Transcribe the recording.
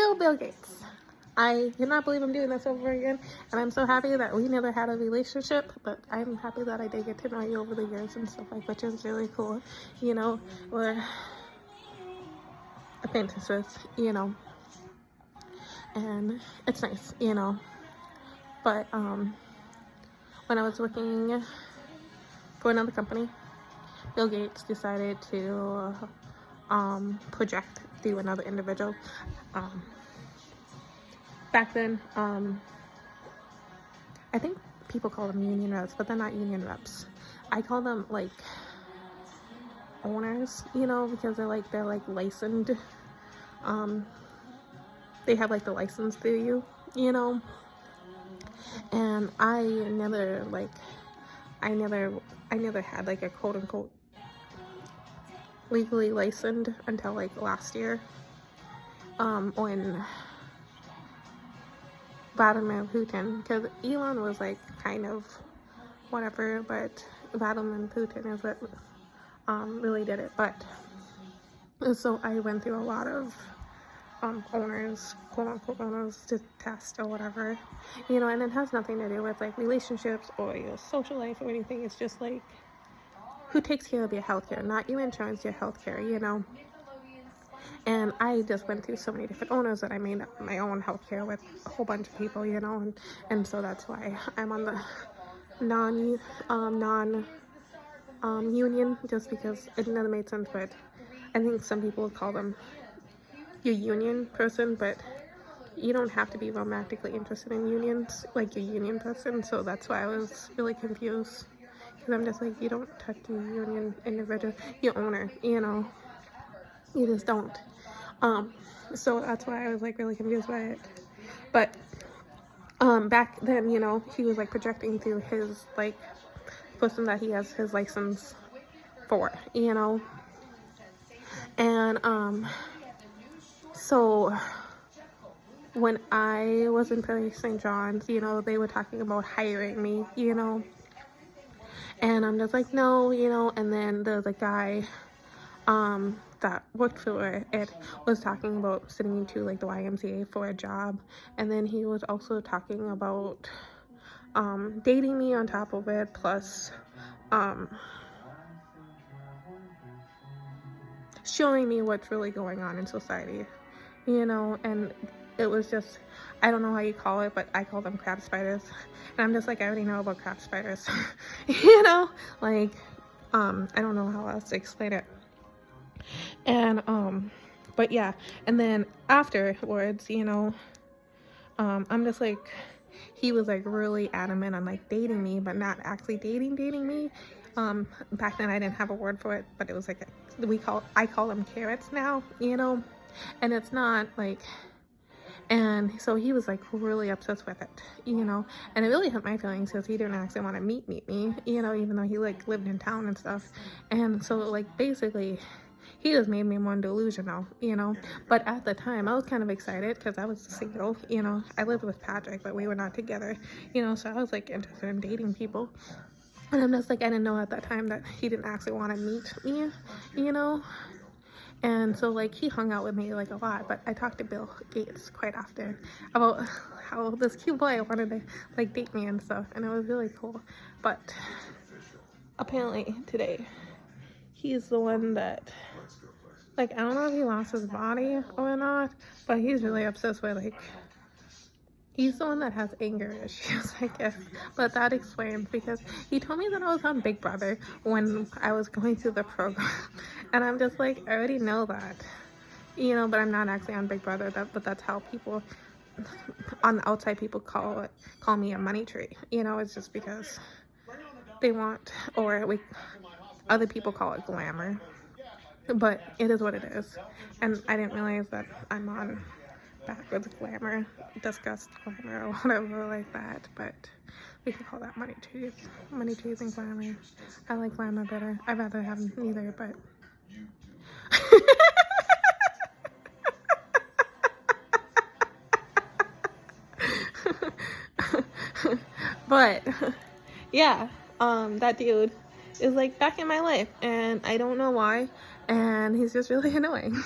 So Bill Gates. I cannot believe I'm doing this over again, and I'm so happy that we never had a relationship, but I'm happy that I did get to know you over the years and stuff like, which is really cool. You know, we're acquaintances, you know, and it's nice, you know. But when I was working for another company, Bill Gates decided to project through another individual. Back then, I think people call them union reps, but they're not union reps. I call them like owners, you know, because they're like licensed. They have like the license through you, you know. And I never had like a quote unquote legally licensed until like last year, when Vladimir Putin, because Elon was like kind of whatever, but Vladimir Putin is what really did it. But so I went through a lot of owners, quote unquote owners, to test or whatever, you know, and it has nothing to do with like relationships or your social life or anything. It's just like who takes care of your healthcare, not your insurance, your healthcare, you know. And I just went through so many different owners that I made my own healthcare with a whole bunch of people, you know, and so that's why I'm on the non-union, just because it never made sense. But I think some people would call them your union person, but you don't have to be romantically interested in unions like your union person. So that's why I was really confused, because I'm just like, you don't touch the union individual, your owner, you know, you just don't. So that's why I was like really confused by it. But back then, you know, he was like projecting through his like person that he has his license for, you know. And so when I was in Prairie St. John's, you know, they were talking about hiring me, you know, and I'm just like, no, you know. And then the guy that worked for it was talking about sitting into like the YMCA for a job, and then he was also talking about dating me on top of it, plus showing me what's really going on in society, you know. And it was just, I don't know how you call it, but I call them crab spiders, and I'm just like, I already know about crab spiders. You know, like I don't know how else to explain it. And but yeah, and then afterwards, you know, I'm just like, he was like really adamant on like dating me, but not actually dating me. Back then I didn't have a word for it, but it was like I call them carrots now, you know. And it's not like, and so he was like really obsessed with it, you know. And it really hurt my feelings, because he didn't actually want to meet me, you know, even though he like lived in town and stuff. And so like basically he just made me more delusional, you know. But at the time I was kind of excited, because I was single, you know. I lived with Patrick, but we were not together, you know. So I was like interested in dating people, and I'm just like, I didn't know at that time that he didn't actually want to meet me, you know. And so like he hung out with me like a lot, but I talked to Bill Gates quite often about how this cute boy wanted to like date me and stuff, and it was really cool. But apparently today he's the one that, like, I don't know if he lost his body or not, but he's really obsessed with like, he's the one that has anger issues, I guess. But that explains, because he told me that I was on Big Brother when I was going through the program. And I'm just like, I already know that, you know, but I'm not actually on Big Brother. But that's how people on the outside, people call me a money tree. You know, it's just because they want, other people call it glamour. But it is what it is. And I didn't realize that I'm on backwards glamour, disgust glamour, or whatever like that. But we can call that money trees and glamour. I like glamour better. I'd rather have neither, but but yeah, that dude is like back in my life, and I don't know why, and he's just really annoying.